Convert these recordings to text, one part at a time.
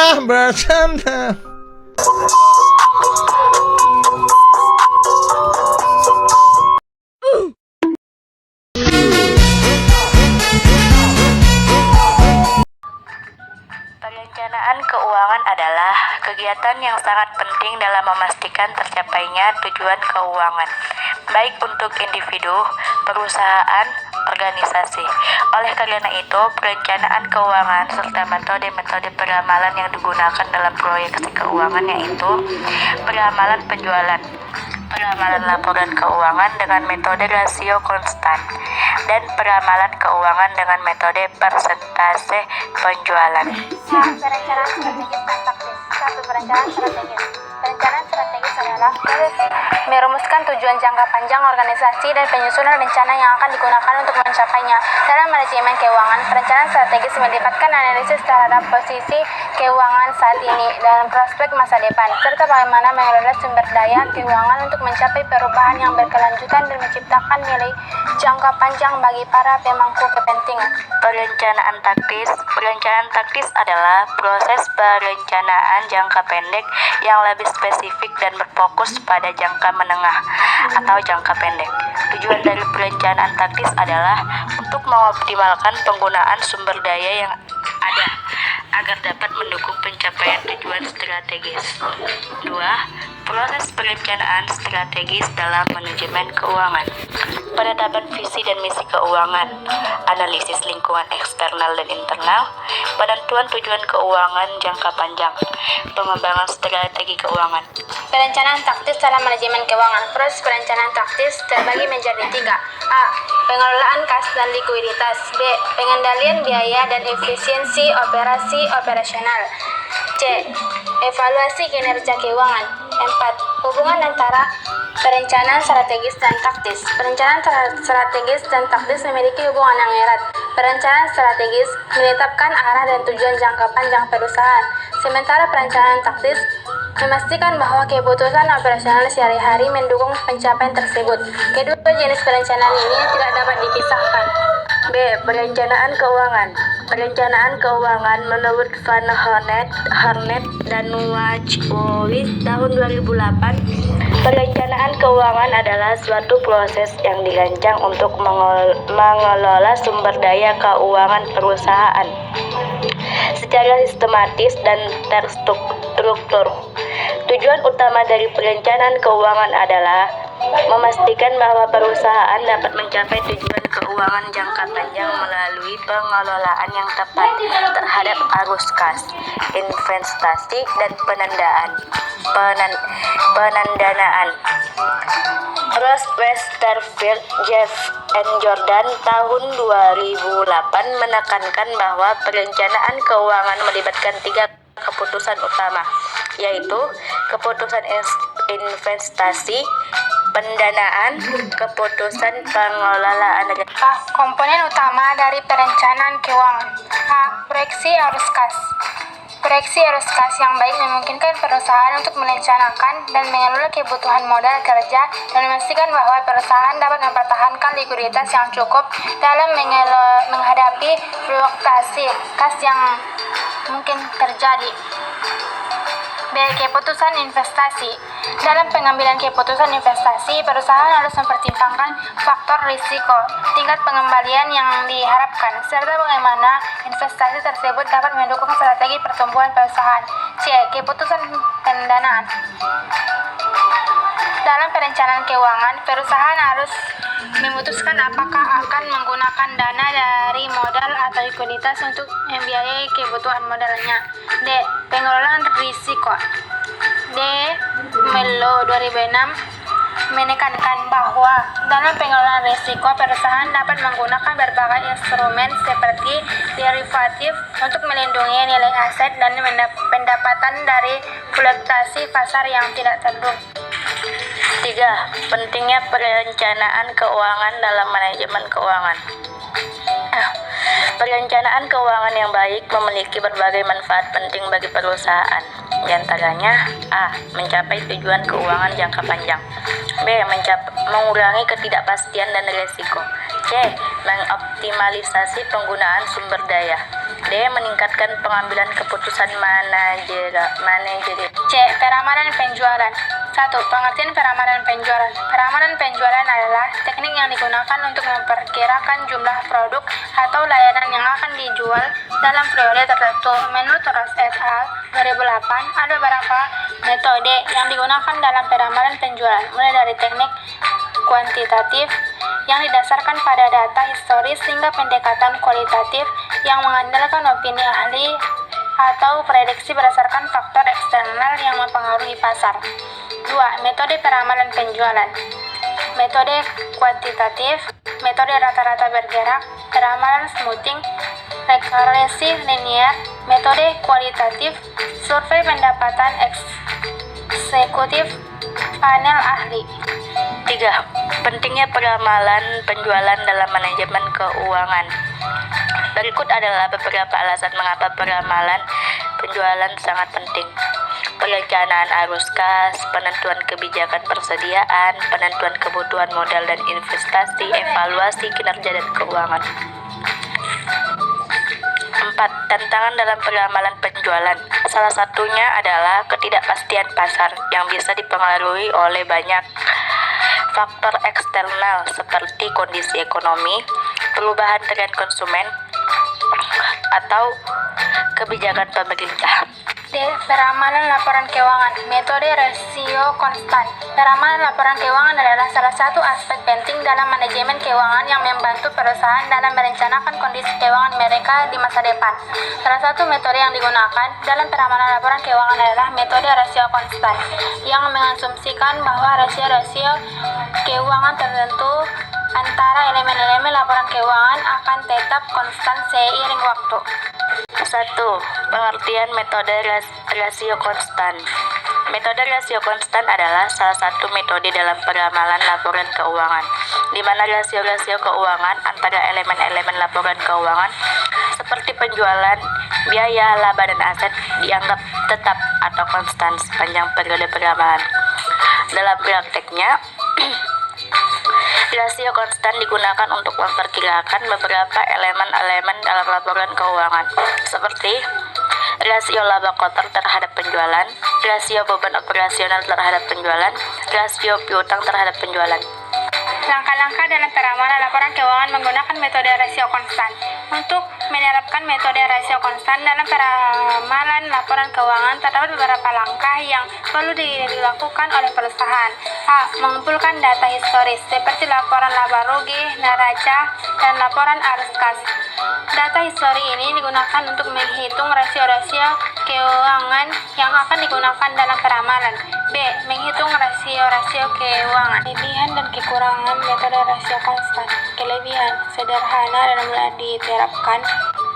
Marilah bersama. Perencanaan keuangan adalah kegiatan yang sangat penting dalam memastikan tercapainya tujuan keuangan, baik untuk individu, perusahaan, organisasi. Oleh karena itu, perencanaan keuangan serta metode-metode peramalan yang digunakan dalam proyeksi keuangan yaitu peramalan penjualan, peramalan laporan keuangan dengan metode rasio konstan, dan peramalan keuangan dengan metode persentase penjualan. Perencanaan strategis dan taktis. 1. Perencanaan strategis. Perencanaan strategis adalah merumuskan tujuan jangka panjang organisasi dan penyusunan rencana yang akan digunakan untuk mencapainya. Dalam manajemen keuangan, perencanaan strategis melibatkan analisis terhadap posisi keuangan saat ini dan prospek masa depan, serta bagaimana mengelola sumber daya keuangan untuk mencapai perubahan yang berkelanjutan dan menciptakan nilai jangka panjang bagi para pemangku kepentingan. Perencanaan taktis. Perencanaan taktis adalah proses perencanaan jangka pendek yang lebih spesifik dan berfokus pada jangka menengah atau jangka pendek. Tujuan dari perencanaan taktis adalah untuk mengoptimalkan penggunaan sumber daya yang ada agar dapat mendukung pencapaian tujuan strategis. 2. Proses perencanaan strategis dalam manajemen keuangan. Penetapan visi dan misi keuangan, analisis lingkungan eksternal dan internal, penentuan tujuan keuangan jangka panjang, pengembangan strategi keuangan. Perencanaan taktis dalam manajemen keuangan. Proses perencanaan taktis terbagi menjadi 3. A. Pengelolaan kas dan likuiditas. B. Pengendalian biaya dan efisiensi operasional. C. Evaluasi kinerja keuangan. 4. Hubungan antara perencanaan strategis dan taktis. Perencanaan strategis dan taktis memiliki hubungan yang erat. Perencanaan strategis menetapkan arah dan tujuan jangka panjang perusahaan, sementara perencanaan taktis memastikan bahwa keputusan operasional sehari-hari mendukung pencapaian tersebut. Kedua jenis perencanaan ini tidak dapat dipisahkan. B. Perencanaan keuangan. Perencanaan keuangan menurut Van Harnett dan Wojcicki tahun 2008. Perencanaan keuangan adalah suatu proses yang dirancang untuk mengelola sumber daya keuangan perusahaan secara sistematis dan terstruktur. Tujuan utama dari perencanaan keuangan adalah memastikan bahwa perusahaan dapat mencapai tujuan keuangan jangka panjang melalui pengelolaan yang tepat terhadap arus kas, investasi, dan pendanaan. Ross Westerfield, Jeff and Jordan tahun 2008 menekankan bahwa perencanaan keuangan melibatkan 3 keputusan utama, yaitu keputusan investasi, pendanaan, keputusan pengelolaan. A. Komponen utama dari perencanaan keuangan. A. Proyeksi arus kas. Proyeksi arus kas yang baik memungkinkan perusahaan untuk merencanakan dan mengelola kebutuhan modal kerja dan memastikan bahwa perusahaan dapat mempertahankan likuiditas yang cukup dalam menghadapi fluktuasi kas yang mungkin terjadi. B. Keputusan investasi. Dalam pengambilan keputusan investasi, perusahaan harus mempertimbangkan faktor risiko, tingkat pengembalian yang diharapkan, serta bagaimana investasi tersebut dapat mendukung strategi pertumbuhan perusahaan. C. Keputusan pendanaan. Dalam perencanaan keuangan, perusahaan harus memutuskan apakah akan menggunakan dana dari modal atau likuiditas untuk membiayai kebutuhan modalnya. D. Pengelolaan risiko. D. Melo 2006 menekankan bahwa dalam pengelolaan risiko, perusahaan dapat menggunakan berbagai instrumen seperti derivatif untuk melindungi nilai aset dan pendapatan dari fluktuasi pasar yang tidak terduga. 3. Pentingnya perencanaan keuangan dalam manajemen keuangan. Perencanaan keuangan yang baik memiliki berbagai manfaat penting bagi perusahaan. Di antaranya A. Mencapai tujuan keuangan jangka panjang. B. Mengurangi ketidakpastian dan risiko. C. Mengoptimalisasi penggunaan sumber daya. D. Meningkatkan pengambilan keputusan manajerial. C. Peramalan penjualan. 1. Pengertian peramalan penjualan. Peramalan penjualan adalah teknik yang digunakan untuk memperkirakan jumlah produk atau layanan yang akan dijual dalam periode tertentu. Menurut Ross et al. 2008, ada beberapa metode yang digunakan dalam peramalan penjualan, mulai dari teknik kuantitatif yang didasarkan pada data historis hingga pendekatan kualitatif yang mengandalkan opini ahli atau prediksi berdasarkan faktor eksternal yang mempengaruhi pasar. 2. Metode peramalan penjualan. Metode kuantitatif, metode rata-rata bergerak, peramalan smoothing, regresi linear. Metode kualitatif, survei pendapatan eksekutif, panel ahli. 3. Pentingnya peramalan penjualan dalam manajemen keuangan. Berikut adalah beberapa alasan mengapa peramalan penjualan sangat penting. Perencanaan arus kas, penentuan kebijakan persediaan, penentuan kebutuhan modal dan investasi, evaluasi kinerja dan keuangan. 4. Tantangan dalam peramalan penjualan. Salah satunya adalah ketidakpastian pasar yang bisa dipengaruhi oleh banyak faktor eksternal seperti kondisi ekonomi, perubahan tren konsumen, atau kebijakan pemerintah. D. Peramalan laporan keuangan. Metode rasio konstan. Peramalan laporan keuangan adalah salah satu aspek penting dalam manajemen keuangan yang membantu perusahaan dalam merencanakan kondisi keuangan mereka di masa depan. Salah satu metode yang digunakan dalam peramalan laporan keuangan adalah metode rasio konstan, yang mengasumsikan bahwa rasio-rasio keuangan tertentu antara elemen-elemen laporan keuangan akan tetap konstan seiring waktu. 1. Pengertian metode rasio konstan. Metode rasio konstan adalah salah satu metode dalam peramalan laporan keuangan, di mana rasio-rasio keuangan antara elemen-elemen laporan keuangan seperti penjualan, biaya, laba, dan aset dianggap tetap atau konstan sepanjang periode peramalan. Dalam prakteknya, rasio konstan digunakan untuk memperkirakan beberapa elemen-elemen dalam laporan keuangan, seperti rasio laba kotor terhadap penjualan, rasio beban operasional terhadap penjualan, rasio piutang terhadap penjualan. Langkah-langkah dalam peramalan laporan keuangan menggunakan metode rasio konstan. Untuk menerapkan metode rasio konstan dalam peramalan laporan keuangan, terdapat beberapa langkah yang perlu dilakukan oleh perusahaan. A. Mengumpulkan data historis seperti laporan laba rugi, neraca, dan laporan arus kas. Data histori ini digunakan untuk menghitung rasio-rasio keuangan yang akan digunakan dalam peramalan. B. Menghitung rasio-rasio keuangan. Kelebihan dan kekurangan metode rasio konstan. Kelebihan, sederhana dan mudah diterapkan,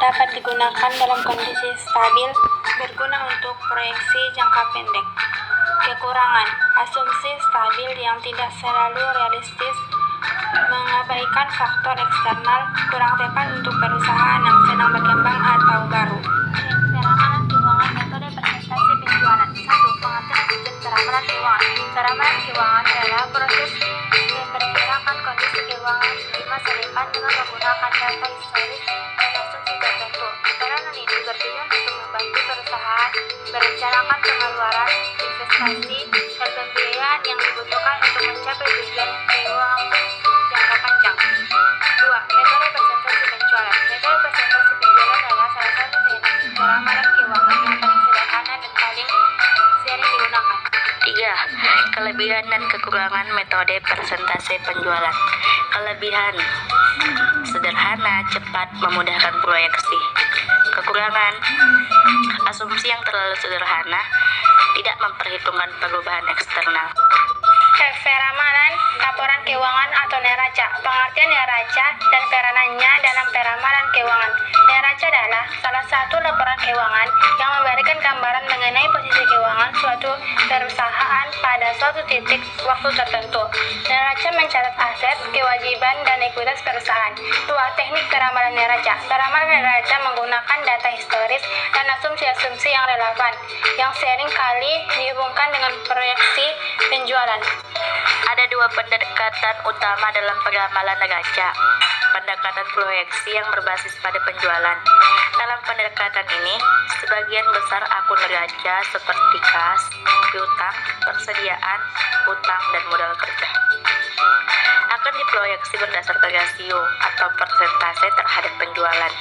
dapat digunakan dalam kondisi stabil, berguna untuk proyeksi jangka pendek. Kekurangan, asumsi stabil yang tidak selalu realistis, mengabaikan faktor eksternal, kurang tepat untuk perusahaan yang sedang berkembang atau baru. Peramalan keuangan metode presentasi penjualan. 1. Pengertian sistem peramalan keuangan. Peramalan keuangan adalah proses memperkirakan kondisi keuangan di masa depan dengan menggunakan data historis dan asumsi tertentu. Peramalan ini bertujuan untuk membantu perusahaan merencanakan pengeluaran, investasi, dan pembiayaan yang dibutuhkan untuk mencapai tujuan keuangan jangka panjang. 2. Metode presentasi penjualan. Metode presentasi penjualan adalah salah satu teknik peramalan keuangan yang paling sederhana dan paling sering digunakan. 3. Kelebihan dan kekurangan metode presentasi penjualan. Kelebihan, sederhana, cepat, memudahkan proyeksi. Kekurangan, asumsi yang terlalu sederhana, tidak memperhitungkan perubahan eksternal. Peramalan laporan keuangan atau neraca. Pengertian neraca dan peranannya dalam peramalan keuangan. Neraca adalah salah satu laporan keuangan yang memberikan gambaran mengenai posisi keuangan suatu perusahaan pada suatu titik waktu tertentu. Neraca mencatat aset, kewajiban, dan ekuitas perusahaan. 2. Teknik peramalan neraca. Peramalan neraca menggunakan data historis dan asumsi-asumsi yang relevan, yang sering kali dihubungkan dengan proyeksi penjualan. Ada dua pendekatan utama dalam peramalan neraca. Pendekatan proyeksi yang berbasis pada penjualan Dalam pendekatan ini, sebagian besar akun neraca seperti kas, piutang, persediaan, utang, dan modal kerja akan diproyeksi berdasarkan rasio atau persentase terhadap penjualan,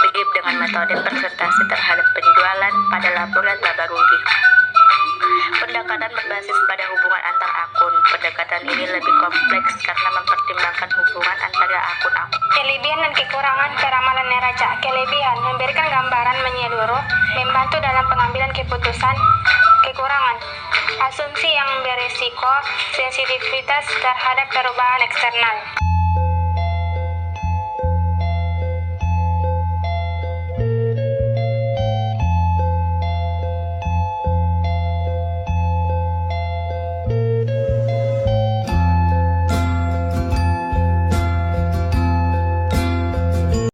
mirip dengan metode persentase terhadap penjualan pada laporan laba rugi. Pendekatan berbasis pada hubungan antar akun. Pendekatan ini lebih kompleks karena mempertimbangkan hubungan antara akun-akun. Kelebihan dan kekurangan peramalan neraca. Kelebihan memberikan gambaran menyeluruh, membantu dalam pengambilan keputusan. Kekurangan asumsi yang berisiko, sensitivitas terhadap perubahan eksternal.